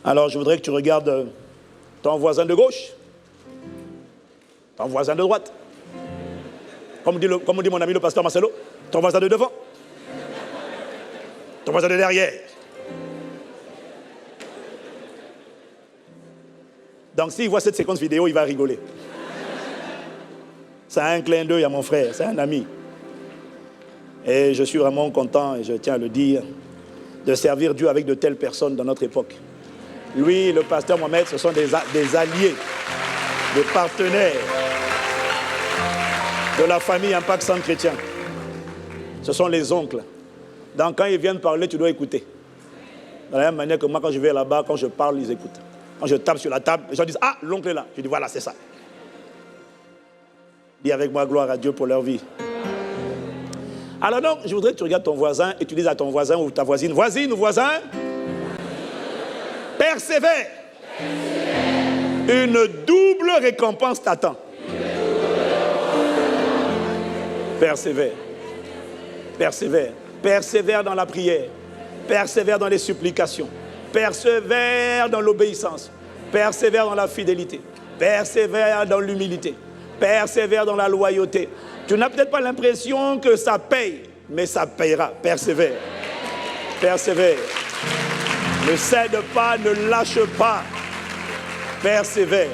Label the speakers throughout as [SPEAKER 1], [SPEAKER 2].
[SPEAKER 1] Alors, je voudrais que tu regardes ton voisin de gauche, ton voisin de droite. Comme dit mon ami le pasteur Marcelo, ton voisin de devant, ton voisin de derrière. Donc, s'il voit cette séquence vidéo, il va rigoler. C'est un clin d'œil à mon frère, c'est un ami. Et je suis vraiment content, et je tiens à le dire, de servir Dieu avec de telles personnes dans notre époque. Lui, le pasteur Mohamed, ce sont des alliés, des partenaires de la famille Impact Centre Chrétien. Ce sont les oncles. Donc quand ils viennent parler, tu dois écouter. De la même manière que moi, quand je vais là-bas, quand je parle, ils écoutent. Quand je tape sur la table, les gens disent « Ah, l'oncle est là ». Je dis « Voilà, c'est ça ». Dis avec moi gloire à Dieu pour leur vie. Alors donc, je voudrais que tu regardes ton voisin et tu dises à ton voisin ou ta voisine, voisine ou voisin, persévère. Une double récompense t'attend. Persévère. Persévère. Persévère dans la prière. Persévère dans les supplications. Persévère dans l'obéissance. Persévère dans la fidélité. Persévère dans l'humilité. Persévère dans la loyauté. Tu n'as peut-être pas l'impression que ça paye, mais ça payera. Persévère. Persévère. Ne cède pas, ne lâche pas. Persévère.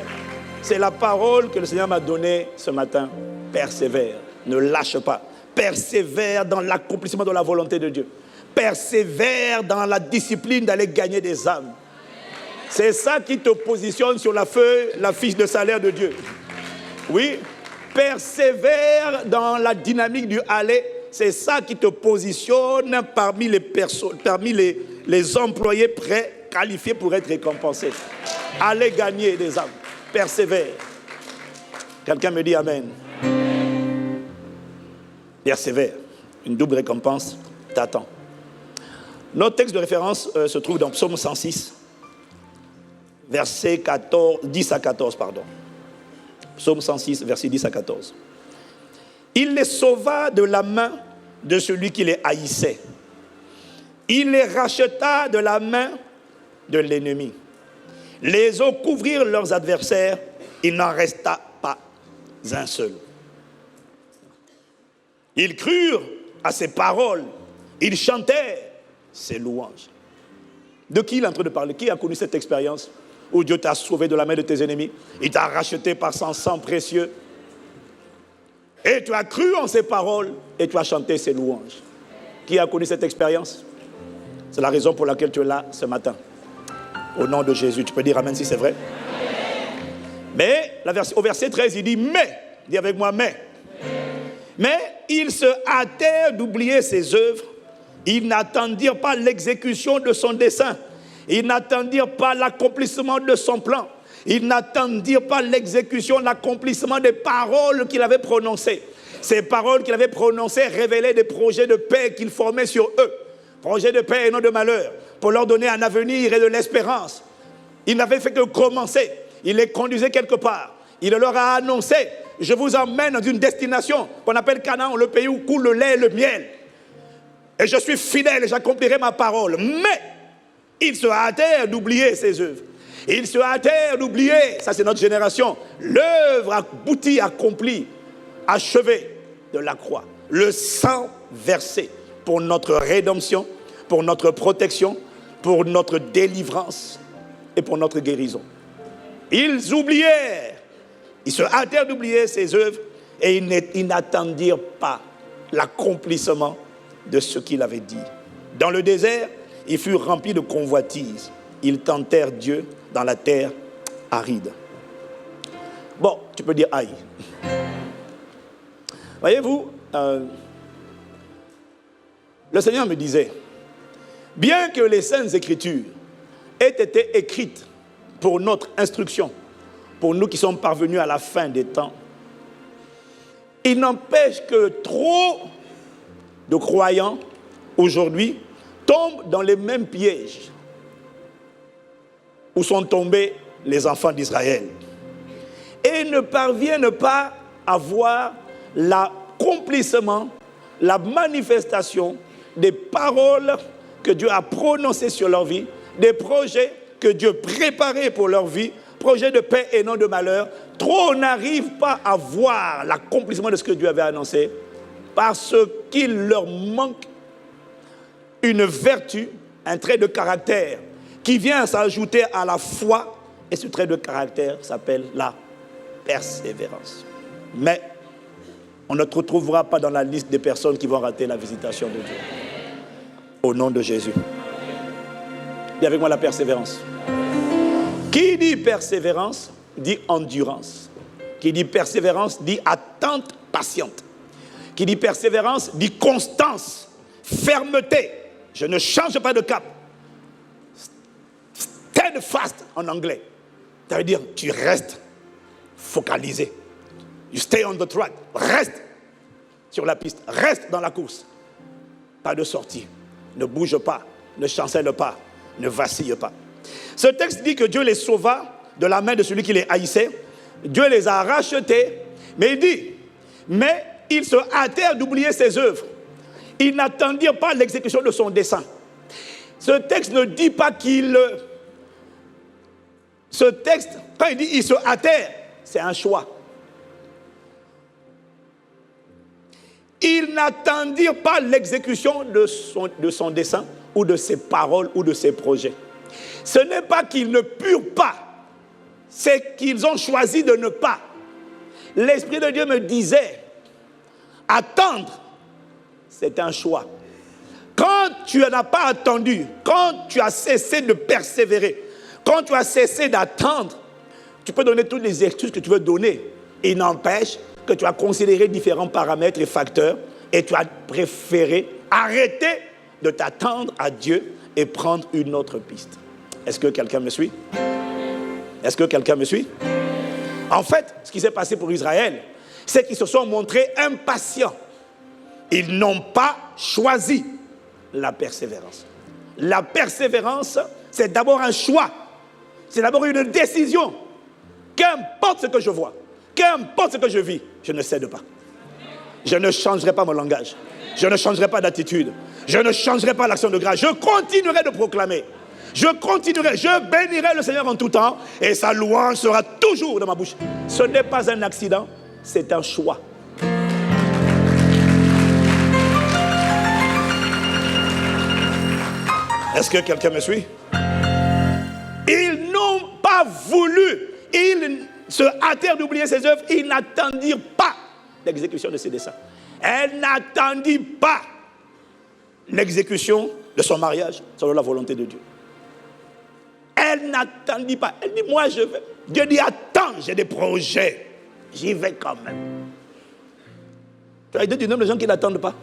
[SPEAKER 1] C'est la parole que le Seigneur m'a donnée ce matin. Persévère. Ne lâche pas. Persévère dans l'accomplissement de la volonté de Dieu. Persévère dans la discipline d'aller gagner des âmes. C'est ça qui te positionne sur la feuille, la fiche de salaire de Dieu. Oui, persévère dans la dynamique du aller. C'est ça qui te positionne parmi les personnes, parmi les employés prêts, qualifiés pour être récompensés. Allez gagner des âmes. Persévère. Quelqu'un me dit Amen. Persévère. Une double récompense t'attend. Notre texte de référence se trouve dans Psaume 106, versets 10 à 14, pardon. Psaume 106, versets 10 à 14. Il les sauva de la main de celui qui les haïssait. Il les racheta de la main de l'ennemi. Les eaux couvrirent leurs adversaires, il n'en resta pas un seul. Ils crurent à ses paroles, ils chantèrent ses louanges. De qui il est en train de parler? Qui a connu cette expérience où Dieu t'a sauvé de la main de tes ennemis? Il t'a racheté par son sang précieux. Et tu as cru en ses paroles et tu as chanté ses louanges. Qui a connu cette expérience? C'est la raison pour laquelle tu es là ce matin. Au nom de Jésus, tu peux dire Amen si c'est vrai. Mais au verset 13, il dit « Mais », dis avec moi « Mais ». Mais ils se hâtèrent d'oublier ses œuvres. Ils n'attendirent pas l'exécution de son dessein. Ils n'attendirent pas l'accomplissement de son plan. Ils n'attendirent pas l'exécution, l'accomplissement des paroles qu'il avait prononcées. Ces paroles qu'il avait prononcées révélaient des projets de paix qu'il formait sur eux. Projets de paix et non de malheur, pour leur donner un avenir et de l'espérance. Il n'avait fait que commencer. Il les conduisait quelque part. Il leur a annoncé, je vous emmène dans une destination qu'on appelle Canaan, le pays où coule le lait et le miel. Et je suis fidèle et j'accomplirai ma parole. Mais ils se hâtèrent d'oublier ses œuvres. Ils se hâtèrent d'oublier, ça c'est notre génération, l'œuvre aboutie, accomplie, achevée de la croix. Le sang versé pour notre rédemption, pour notre protection, pour notre délivrance et pour notre guérison. Ils oublièrent, ils se hâtèrent d'oublier ses œuvres et ils n'attendirent pas l'accomplissement de ce qu'il avait dit. Dans le désert, ils furent remplis de convoitises. Ils tentèrent Dieu dans la terre aride. Bon, tu peux dire aïe. Voyez-vous, le Seigneur me disait, bien que les Saintes Écritures aient été écrites pour notre instruction, pour nous qui sommes parvenus à la fin des temps, il n'empêche que trop de croyants aujourd'hui tombent dans les mêmes pièges où sont tombés les enfants d'Israël et ne parviennent pas à voir l'accomplissement, la manifestation des paroles que Dieu a prononcées sur leur vie, des projets que Dieu préparait pour leur vie, projet de paix et non de malheur, trop n'arrivent pas à voir l'accomplissement de ce que Dieu avait annoncé parce qu'il leur manque une vertu, un trait de caractère qui vient s'ajouter à la foi, et ce trait de caractère s'appelle la persévérance. Mais on ne te retrouvera pas dans la liste des personnes qui vont rater la visitation de Dieu. Au nom de Jésus. Dis avec moi la persévérance. Qui dit persévérance, dit endurance. Qui dit persévérance, dit attente patiente. Qui dit persévérance, dit constance, fermeté. Je ne change pas de cap. Steadfast en anglais. Ça veut dire tu restes focalisé. You stay on the track. Reste sur la piste. Reste dans la course. Pas de sortie. Ne bouge pas. Ne chancelle pas. Ne vacille pas. Ce texte dit que Dieu les sauva de la main de celui qui les haïssait. Dieu les a rachetés. Mais il dit, mais ils se hâtèrent d'oublier ses œuvres. Ils n'attendirent pas l'exécution de son dessein. Ce texte ne dit pas qu'il... Ce texte, quand il dit ils se hâtèrent, c'est un choix. Ils n'attendirent pas l'exécution de son dessein ou de ses paroles ou de ses projets. Ce n'est pas qu'ils ne purent pas, c'est qu'ils ont choisi de ne pas. L'Esprit de Dieu me disait, attendre, c'est un choix. Quand tu n'as pas attendu, quand tu as cessé de persévérer, quand tu as cessé d'attendre, tu peux donner toutes les excuses que tu veux donner. Il n'empêche que tu as considéré différents paramètres et facteurs et tu as préféré arrêter de t'attendre à Dieu et prendre une autre piste. Est-ce que quelqu'un me suit? Est-ce que quelqu'un me suit? En fait, ce qui s'est passé pour Israël, c'est qu'ils se sont montrés impatients. Ils n'ont pas choisi la persévérance. La persévérance, c'est d'abord un choix. C'est d'abord une décision. Qu'importe ce que je vois, qu'importe ce que je vis, je ne cède pas. Je ne changerai pas mon langage. Je ne changerai pas d'attitude. Je ne changerai pas l'action de grâce. Je continuerai de proclamer. Je continuerai, je bénirai le Seigneur en tout temps et sa louange sera toujours dans ma bouche. Ce n'est pas un accident, c'est un choix. Est-ce que quelqu'un me suit? Ils n'ont pas voulu, ils se hâtèrent d'oublier ses œuvres, ils n'attendirent pas l'exécution de ses desseins. Elle n'attendit pas l'exécution de son mariage selon la volonté de Dieu. Elle n'attendit pas. Elle dit, moi je vais. Dieu dit, attends, j'ai des projets. J'y vais quand même. Tu as idée du nombre de gens qui n'attendent pas?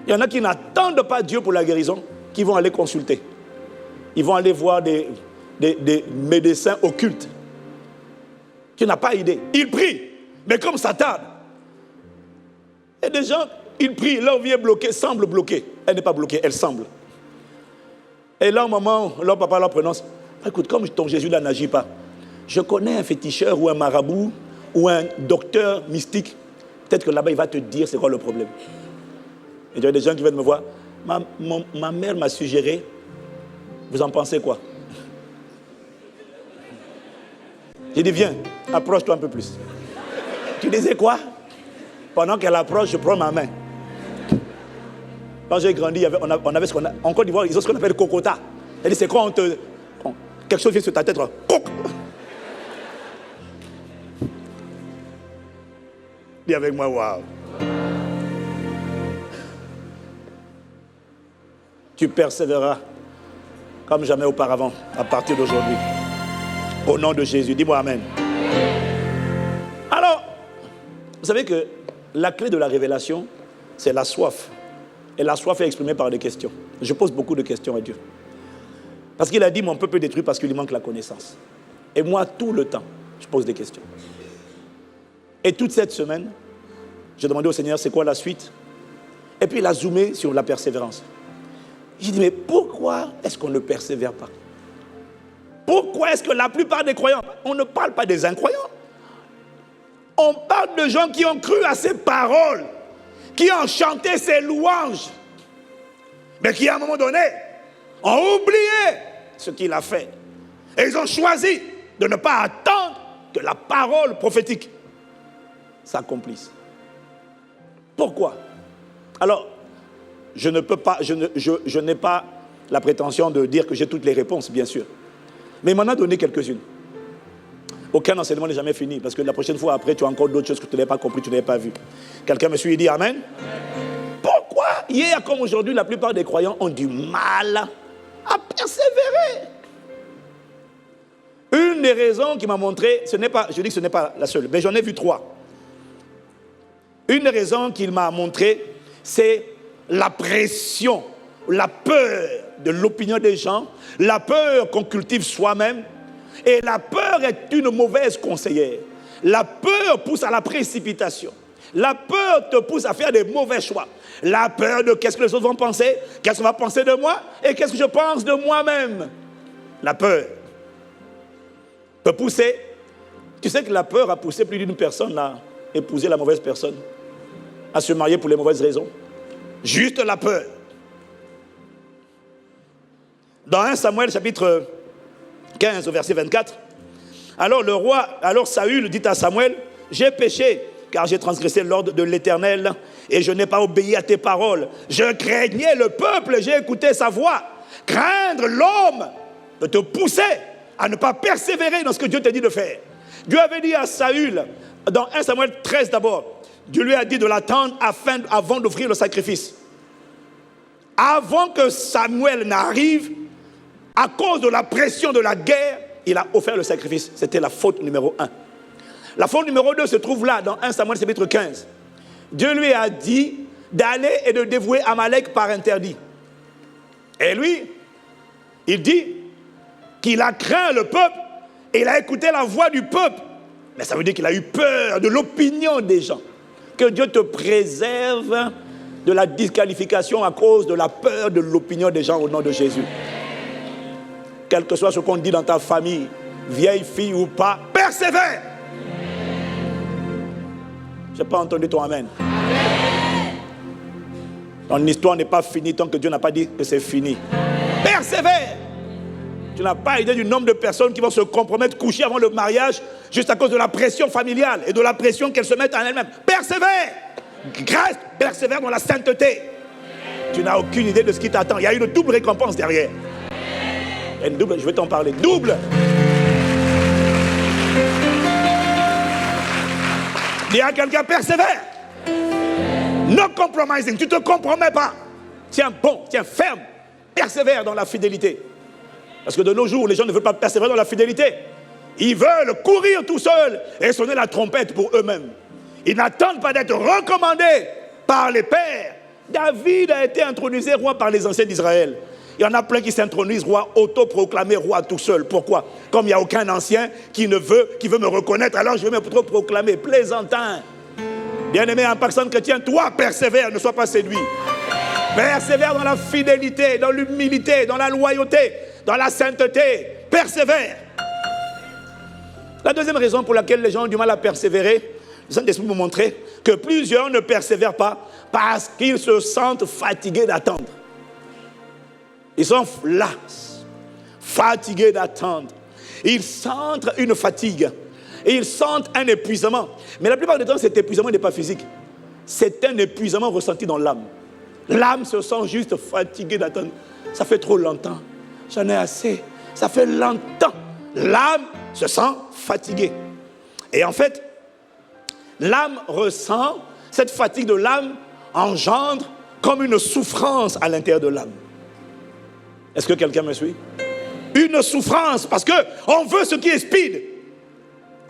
[SPEAKER 1] Il y en a qui n'attendent pas Dieu pour la guérison, qui vont aller consulter. Ils vont aller voir des médecins occultes. Tu n'as pas idée. Ils prient, mais comme ça tarde. Et des gens, ils prient, leur vie est bloquée, semble bloquée. Elle n'est pas bloquée, elle semble. Et là, au moment où leur papa leur prononce, écoute, comme ton Jésus là n'agit pas, je connais un féticheur ou un marabout ou un docteur mystique. Peut-être que là-bas, il va te dire c'est quoi le problème. Et il y a des gens qui viennent me voir. Ma mère m'a suggéré, vous en pensez quoi? J'ai dit, viens, approche-toi un peu plus. Tu disais quoi? Pendant qu'elle approche, je prends ma main. Quand j'ai grandi, on avait ce qu'on a, en Côte d'Ivoire, ils ont ce qu'on appelle cocota. C'est-à-dire, c'est quand quelque chose vient sur ta tête, coq. Dis avec moi, waouh. Tu persévéreras comme jamais auparavant, à partir d'aujourd'hui. Au nom de Jésus, dis-moi amen. Alors, vous savez que la clé de la révélation, c'est la soif. Et la soif est exprimée par des questions. Je pose beaucoup de questions à Dieu. Parce qu'il a dit, mon peuple est détruit parce qu'il lui manque la connaissance. Et moi, tout le temps, je pose des questions. Et toute cette semaine, j'ai demandé au Seigneur, c'est quoi la suite? Et puis il a zoomé sur la persévérance. J'ai dit, mais pourquoi est-ce qu'on ne persévère pas? Pourquoi est-ce que la plupart des croyants, on ne parle pas des incroyants, on parle de gens qui ont cru à ses paroles, qui ont chanté ses louanges, mais qui à un moment donné ont oublié ce qu'il a fait. Et ils ont choisi de ne pas attendre que la parole prophétique s'accomplisse. Pourquoi? Alors, je n'ai pas la prétention de dire que j'ai toutes les réponses, bien sûr. Mais il m'en a donné quelques-unes. Aucun enseignement n'est jamais fini, parce que la prochaine fois, après, tu as encore d'autres choses que tu n'avais pas compris, tu n'avais pas vu. Quelqu'un me suit et dit Amen. Pourquoi, hier comme aujourd'hui, la plupart des croyants ont du mal à persévérer? Une des raisons qui m'a montré, je dis que ce n'est pas la seule, mais j'en ai vu 3. Une des raisons qu'il m'a montré, c'est la pression, la peur de l'opinion des gens, la peur qu'on cultive soi-même. Et la peur est une mauvaise conseillère. La peur pousse à la précipitation. La peur te pousse à faire des mauvais choix. La peur de qu'est-ce que les autres vont penser, qu'est-ce qu'on va penser de moi et qu'est-ce que je pense de moi-même. La peur peut pousser. Tu sais que la peur a poussé plus d'une personne à épouser la mauvaise personne, à se marier pour les mauvaises raisons. Juste la peur. Dans 1 Samuel chapitre 15 au verset 24, alors Saül dit à Samuel, j'ai péché car j'ai transgressé l'ordre de l'Éternel et je n'ai pas obéi à tes paroles. Je craignais le peuple, j'ai écouté sa voix. Craindre l'homme de te pousser à ne pas persévérer dans ce que Dieu t'a dit de faire. Dieu avait dit à Saül, dans 1 Samuel 13 d'abord, Dieu lui a dit de l'attendre avant d'offrir le sacrifice. Avant que Samuel n'arrive, à cause de la pression de la guerre, il a offert le sacrifice. C'était la faute numéro 1. La faute numéro 2 se trouve là, dans 1 Samuel chapitre 15. Dieu lui a dit d'aller et de dévouer Amalek par interdit. Et lui, il dit qu'il a craint le peuple et il a écouté la voix du peuple. Mais ça veut dire qu'il a eu peur de l'opinion des gens. Que Dieu te préserve de la disqualification à cause de la peur de l'opinion des gens au nom de Jésus. Quel que soit ce qu'on dit dans ta famille, vieille fille ou pas, persévère. Je n'ai pas entendu ton amen. Ton histoire n'est pas finie tant que Dieu n'a pas dit que c'est fini. Persévère. Tu n'as pas idée du nombre de personnes qui vont se compromettre, coucher avant le mariage, juste à cause de la pression familiale et de la pression qu'elles se mettent en elles-mêmes. Persévère. Reste, persévère dans la sainteté. Tu n'as aucune idée de ce qui t'attend. Il y a une double récompense derrière. Une double, je vais t'en parler. Double. Dis à quelqu'un, persévère. No compromising. Tu ne te compromets pas. Tiens bon, tiens ferme. Persévère dans la fidélité. Parce que de nos jours, les gens ne veulent pas persévérer dans la fidélité. Ils veulent courir tout seuls et sonner la trompette pour eux-mêmes. Ils n'attendent pas d'être recommandés par les pères. David a été intronisé roi par les anciens d'Israël. Il y en a plein qui s'intronisent roi, autoproclamé roi tout seul. Pourquoi? Comme il n'y a aucun ancien qui veut me reconnaître, alors je vais me proclamer. Plaisantin. Bien-aimé, en personne chrétienne, toi, persévère, ne sois pas séduit. Persévère dans la fidélité, dans l'humilité, dans la loyauté, dans la sainteté. Persévère. La deuxième raison pour laquelle les gens ont du mal à persévérer, le Saint-Esprit me montrait que plusieurs ne persévèrent pas parce qu'ils se sentent fatigués d'attendre. Ils sont là, fatigués d'attendre. Ils sentent une fatigue. Et ils sentent un épuisement. Mais la plupart du temps, cet épuisement n'est pas physique. C'est un épuisement ressenti dans l'âme. L'âme se sent juste fatiguée d'attendre. Ça fait trop longtemps. J'en ai assez. Ça fait longtemps. L'âme se sent fatiguée. Et en fait, l'âme ressent, cette fatigue de l'âme engendre comme une souffrance à l'intérieur de l'âme. Est-ce que quelqu'un me suit? Une souffrance, parce qu'on veut ce qui est speed.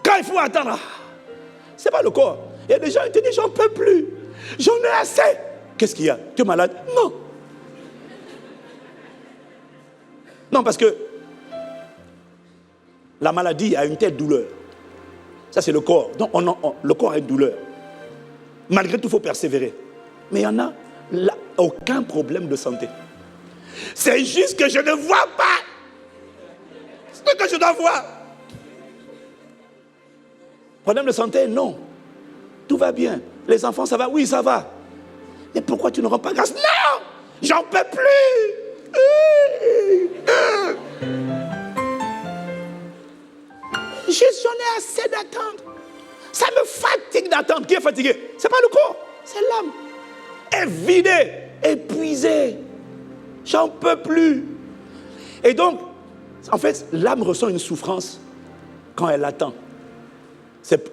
[SPEAKER 1] Quand il faut attendre, ce n'est pas le corps. Il y a des gens qui te disent, j'en peux plus. J'en ai assez. Qu'est-ce qu'il y a? Tu es malade? Non. Non, parce que la maladie a une telle douleur. Ça, c'est le corps. Donc, le corps a une douleur. Malgré tout, il faut persévérer. Mais il y en a là, aucun problème de santé. C'est juste que je ne vois pas ce que je dois voir. Problème de santé? Non. Tout va bien. Les enfants, ça va? Oui, ça va. Mais pourquoi tu ne rends pas grâce? Non! J'en peux plus! Juste, j'en ai assez d'attendre. Ça me fatigue d'attendre. Qui est fatigué? Ce n'est pas le corps, c'est l'âme. Est vidée, épuisée. J'en peux plus. Et donc, en fait, l'âme ressent une souffrance quand elle attend.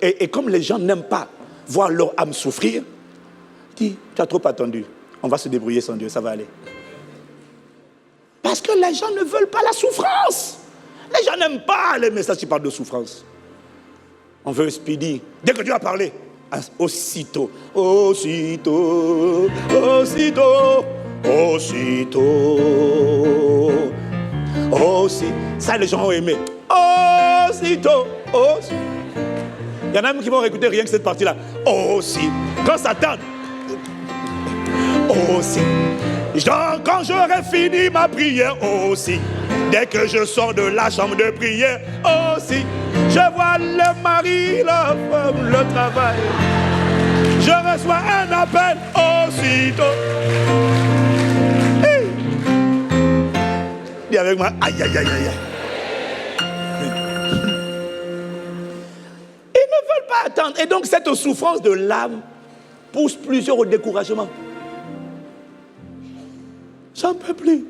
[SPEAKER 1] Et comme les gens n'aiment pas voir leur âme souffrir, dis, tu as trop attendu. On va se débrouiller sans Dieu, ça va aller. Parce que les gens ne veulent pas la souffrance. Les gens n'aiment pas les messages qui parlent de souffrance. On veut speedy. Dès que Dieu a parlé, aussitôt, aussitôt, aussitôt, aussitôt, aussitôt. Ça, les gens ont aimé. Aussitôt, aussitôt. Il y en a même qui vont réécouter rien que cette partie-là. Aussi. Quand ça tarde. Aussi. Quand j'aurai fini ma prière, aussi. Dès que je sors de la chambre de prière, aussi. Je vois le mari, la femme, le travail. Je reçois un appel aussitôt. Hey. Dis avec moi, aïe, aïe, aïe, aïe. Ils ne veulent pas attendre. Et donc cette souffrance de l'âme pousse plusieurs au découragement. J'en peux plus.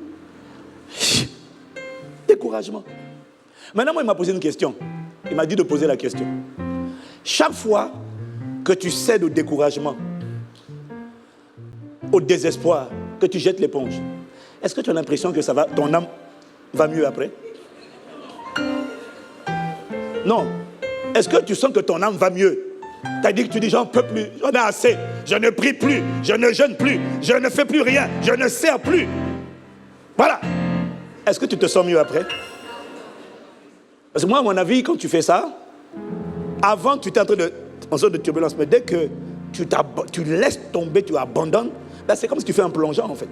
[SPEAKER 1] Découragement. Maintenant, moi, il m'a posé une question. Il m'a dit de poser la question. Chaque fois que tu cèdes au découragement, au désespoir, que tu jettes l'éponge, est-ce que tu as l'impression que ça va, ton âme va mieux après? Non. Est-ce que tu sens que ton âme va mieux? C'est-à-dire que tu dis, j'en peux plus, j'en ai assez, je ne prie plus, je ne jeûne plus, je ne fais plus rien, je ne sers plus. Voilà. Est-ce que tu te sens mieux après? Parce que moi, à mon avis, quand tu fais ça, avant, tu es en sorte de turbulence, mais dès que tu laisses tomber, tu abandonnes, ben c'est comme si tu fais un plongeon, en fait.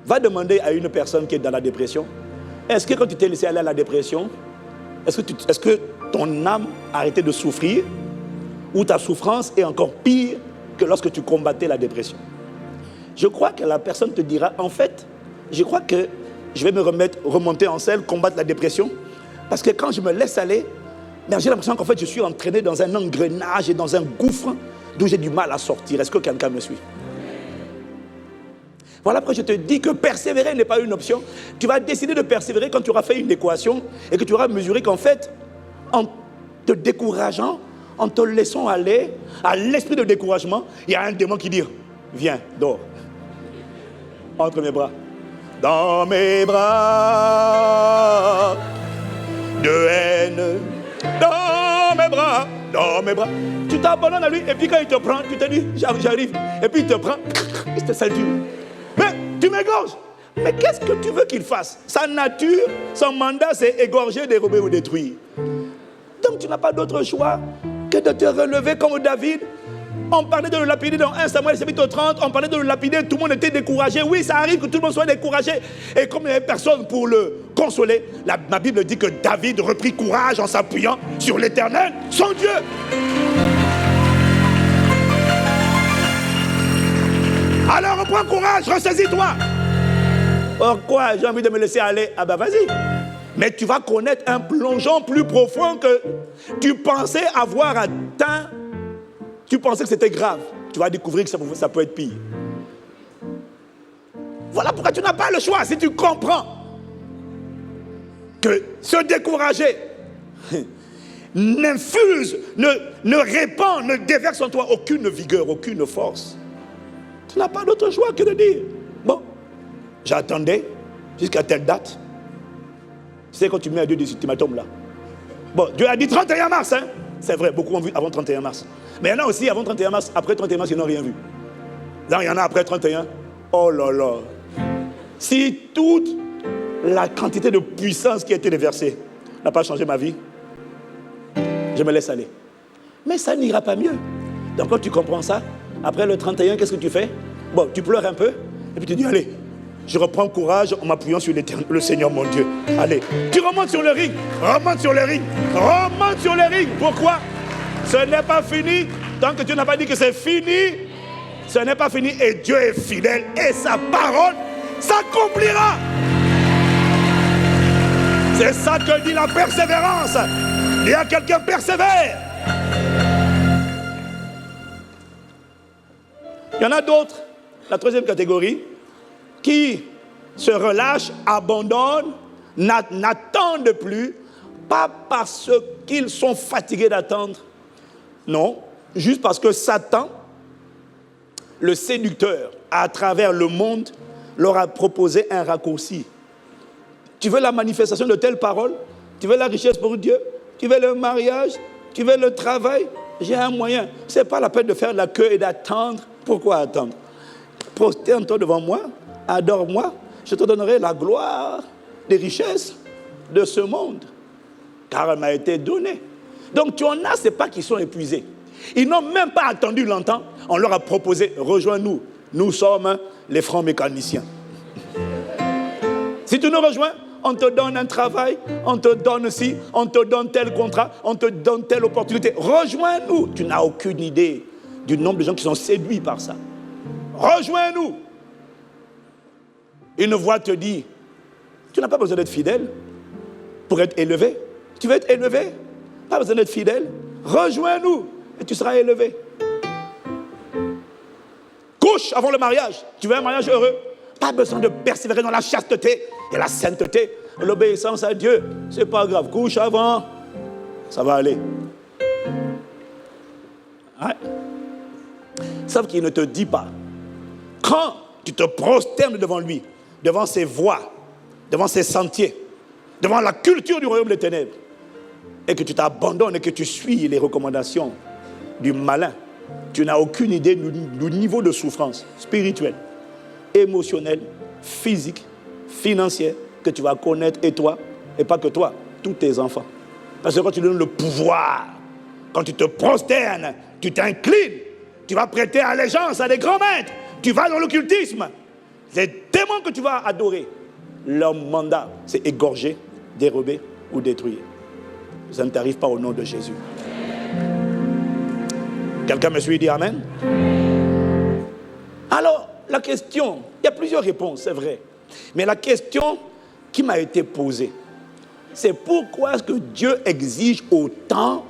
[SPEAKER 1] Va demander à une personne qui est dans la dépression, est-ce que quand tu t'es laissé aller à la dépression, est-ce que ton âme a arrêté de souffrir, ou ta souffrance est encore pire que lorsque tu combattais la dépression? Je crois que la personne te dira, en fait, je crois que je vais me remonter en selle, combattre la dépression, parce que quand je me laisse aller, j'ai l'impression qu'en fait je suis entraîné dans un engrenage et dans un gouffre d'où j'ai du mal à sortir. Est-ce que quelqu'un me suit? Voilà pourquoi je te dis que persévérer n'est pas une option. Tu vas décider de persévérer quand tu auras fait une équation et que tu auras mesuré qu'en fait, en te décourageant, en te laissant aller à l'esprit de découragement, il y a un démon qui dit, viens, dors. Entre mes bras. Dans mes bras de haine. Dans mes bras. Dans mes bras. Tu t'abandonnes à lui et puis quand il te prend, tu te dis, j'arrive. Et puis il te prend, il te salue. Mais tu m'égorges. Mais qu'est-ce que tu veux qu'il fasse? Sa nature, son mandat, c'est égorger, dérober ou détruire. Donc tu n'as pas d'autre choix que de te relever comme David. On parlait de le lapider dans 1 Samuel chapitre 30, on parlait de le lapider, tout le monde était découragé. Oui, ça arrive que tout le monde soit découragé. Et comme il n'y avait personne pour le consoler, ma Bible dit que David reprit courage en s'appuyant sur l'Éternel, son Dieu. Alors reprends courage, ressaisis-toi. Pourquoi j'ai envie de me laisser aller? Ah ben vas-y. Mais tu vas connaître un plongeon plus profond que tu pensais avoir atteint. Tu pensais que c'était grave. Tu vas découvrir que ça peut être pire. Voilà pourquoi tu n'as pas le choix. Si tu comprends que se décourager n'infuse, ne répand, ne déverse en toi aucune vigueur, aucune force, tu n'as pas d'autre choix que de dire, bon, j'attendais jusqu'à telle date. Tu sais quand tu mets à Dieu des ultimatums là. Bon, Dieu a dit 31 mars, hein. C'est vrai, beaucoup ont vu avant 31 mars. Mais il y en a aussi avant 31 mars, après 31 mars, ils n'ont rien vu. Là, il y en a après 31. Oh là là. Si toute la quantité de puissance qui a été déversée n'a pas changé ma vie, je me laisse aller. Mais ça n'ira pas mieux. Donc quand tu comprends ça, après le 31, qu'est-ce que tu fais? Bon, tu pleures un peu, et puis tu dis, allez, je reprends courage en m'appuyant sur le Seigneur mon Dieu. Allez, tu remontes sur le ring, remonte sur le ring, remonte sur le ring. Pourquoi? Ce n'est pas fini. Tant que Dieu n'a pas dit que c'est fini, ce n'est pas fini. Et Dieu est fidèle et sa parole s'accomplira. C'est ça que dit la persévérance. Il y a quelqu'un persévère. Il y en a d'autres, la troisième catégorie, qui se relâchent, abandonnent, n'attendent plus, pas parce qu'ils sont fatigués d'attendre, non, juste parce que Satan, le séducteur, à travers le monde, leur a proposé un raccourci. Tu veux la manifestation de telles paroles? Tu veux la richesse pour Dieu? Tu veux le mariage? Tu veux le travail? J'ai un moyen. Ce n'est pas la peine de faire la queue et d'attendre. Pourquoi attendre? Prosterne-toi devant moi, adore-moi, je te donnerai la gloire des richesses de ce monde, car elle m'a été donnée. Donc tu en as, ce n'est pas qu'ils sont épuisés. Ils n'ont même pas attendu longtemps, on leur a proposé, rejoins-nous, nous sommes les francs mécaniciens. Si tu nous rejoins, on te donne un travail, on te donne ci, on te donne tel contrat, on te donne telle opportunité. Rejoins-nous. Tu n'as aucune idée du nombre de gens qui sont séduits par ça. Rejoins-nous. Une voix te dit, tu n'as pas besoin d'être fidèle pour être élevé. Tu veux être élevé? Pas besoin d'être fidèle. Rejoins-nous et tu seras élevé. Couche avant le mariage. Tu veux un mariage heureux? Pas besoin de persévérer dans la chasteté et la sainteté, l'obéissance à Dieu. C'est pas grave. Couche avant, ça va aller. Ouais. Sauf qu'il ne te dit pas. Quand tu te prosternes devant lui, devant ses voies, devant ses sentiers, devant la culture du royaume des ténèbres, et que tu t'abandonnes et que tu suis les recommandations du malin, tu n'as aucune idée du niveau de souffrance spirituelle, émotionnelle, physique, financière que tu vas connaître, et toi, et pas que toi, tous tes enfants. Parce que quand tu donnes le pouvoir, quand tu te prosternes, tu t'inclines, tu vas prêter allégeance à des grands maîtres, tu vas dans l'occultisme. Les démons que tu vas adorer, leur mandat, c'est égorger, dérober ou détruire. Ça ne t'arrive pas au nom de Jésus. Quelqu'un me suit et dit Amen? Alors, la question, il y a plusieurs réponses, c'est vrai. Mais la question qui m'a été posée, c'est pourquoi est-ce que Dieu exige autant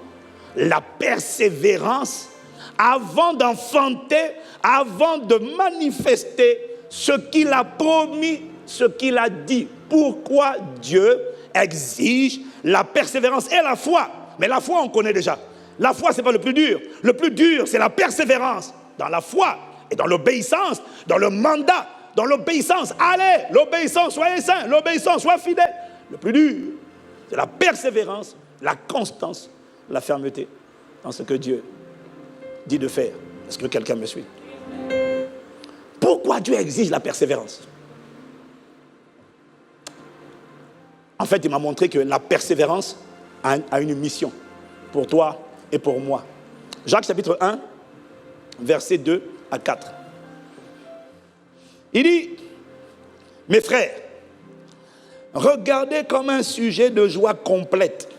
[SPEAKER 1] la persévérance avant d'enfanter, avant de manifester ce qu'il a promis, ce qu'il a dit. Pourquoi Dieu exige la persévérance et la foi? Mais la foi, on connaît déjà. La foi, ce n'est pas le plus dur. Le plus dur, c'est la persévérance dans la foi et dans l'obéissance, dans le mandat, dans l'obéissance. Allez, l'obéissance, soyez saints, l'obéissance, soyez fidèles. Le plus dur, c'est la persévérance, la constance, la fermeté dans ce que Dieu dit de faire. Est-ce que quelqu'un me suit? Pourquoi Dieu exige la persévérance? En fait, il m'a montré que la persévérance a une mission pour toi et pour moi. Jacques chapitre 1, versets 2 à 4. Il dit, mes frères, regardez comme un sujet de joie complète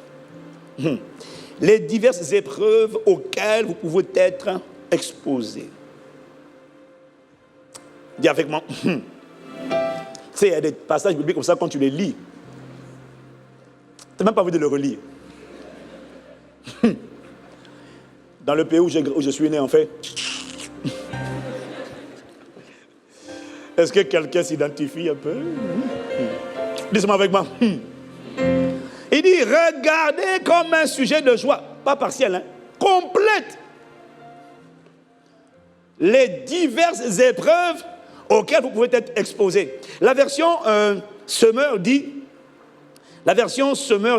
[SPEAKER 1] les diverses épreuves auxquelles vous pouvez être exposés. Dis avec moi. Tu sais, il y a des passages bibliques comme ça, quand tu les lis, tu n'as même pas envie de le relire. Dans le pays où je suis né, en fait, est-ce que quelqu'un s'identifie un peu? Dis-moi avec moi. Il dit, regardez comme un sujet de joie, pas partiel, hein, complète, les diverses épreuves auxquelles vous pouvez être exposés. La version Semeur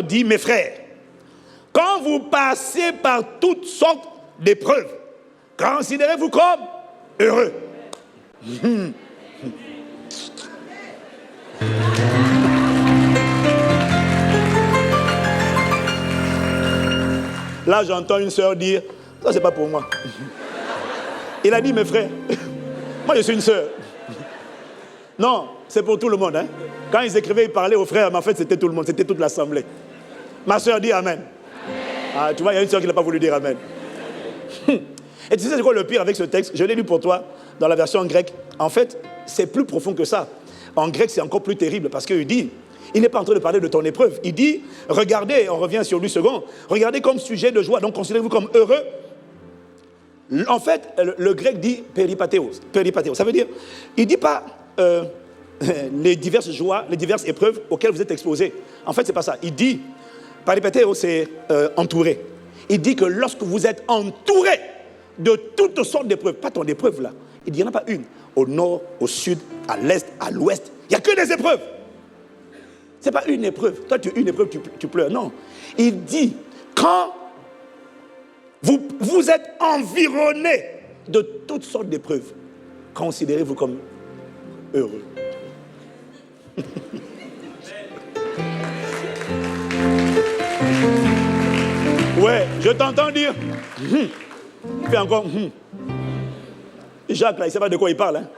[SPEAKER 1] dit, mes frères, quand vous passez par toutes sortes d'épreuves, considérez-vous comme heureux. Là, j'entends une sœur dire, ça c'est pas pour moi. Il a dit, mes frères, moi je suis une sœur. Non, c'est pour tout le monde. Hein. Quand ils écrivaient, ils parlaient aux frères, mais en fait c'était tout le monde, c'était toute l'assemblée. Ma sœur dit Amen. Ah, tu vois, il y a une sœur qui n'a pas voulu dire Amen. Et tu sais c'est quoi le pire avec ce texte? Je l'ai lu pour toi dans la version grecque. En fait, c'est plus profond que ça. En grec, c'est encore plus terrible parce qu'il dit, Il n'est pas en train de parler de ton épreuve. Il dit, regardez, on revient sur lui second, regardez comme sujet de joie, donc considérez-vous comme heureux. En fait, le grec dit péripatéos. Péripatéos, ça veut dire, il ne dit pas les diverses joies, les diverses épreuves auxquelles vous êtes exposés. En fait, ce n'est pas ça. Il dit, péripatéos, c'est entouré. Il dit que lorsque vous êtes entouré de toutes sortes d'épreuves, pas ton épreuve là, il dit, il n'y en a pas une. Au nord, au sud, à l'est, à l'ouest, il n'y a que des épreuves. Ce n'est pas une épreuve. Toi, tu as une épreuve, tu pleures. Non. Il dit, quand vous êtes environné de toutes sortes d'épreuves, considérez-vous comme heureux. Ouais, je t'entends dire. Fais encore. Jacques, là, il ne sait pas de quoi il parle. Hein?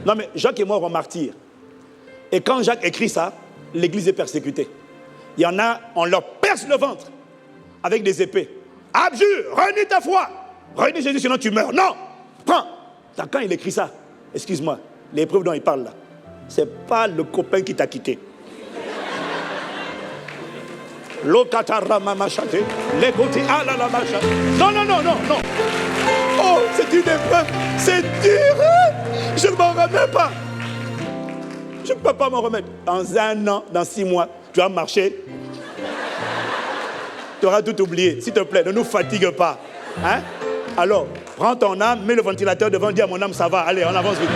[SPEAKER 1] Non, mais Jacques est mort en martyr. Et quand Jacques écrit ça, l'église est persécutée. Il y en a, on leur perce le ventre avec des épées. Abjure, renie ta foi. Renie Jésus, sinon tu meurs. Non, prends. Quand il écrit ça, excuse-moi, l'épreuve dont il parle là, ce n'est pas le copain qui t'a quitté. Non, non, non, non, non. Oh, c'est une épreuve, c'est dur. Je ne m'en remets pas. Je ne peux pas m'en remettre. Dans 1 an, dans 6 mois, tu vas marcher. Tu auras tout oublié. S'il te plaît, ne nous fatigue pas. Hein? Alors, prends ton âme, mets le ventilateur devant, dis à mon âme, ça va. Allez, on avance vite.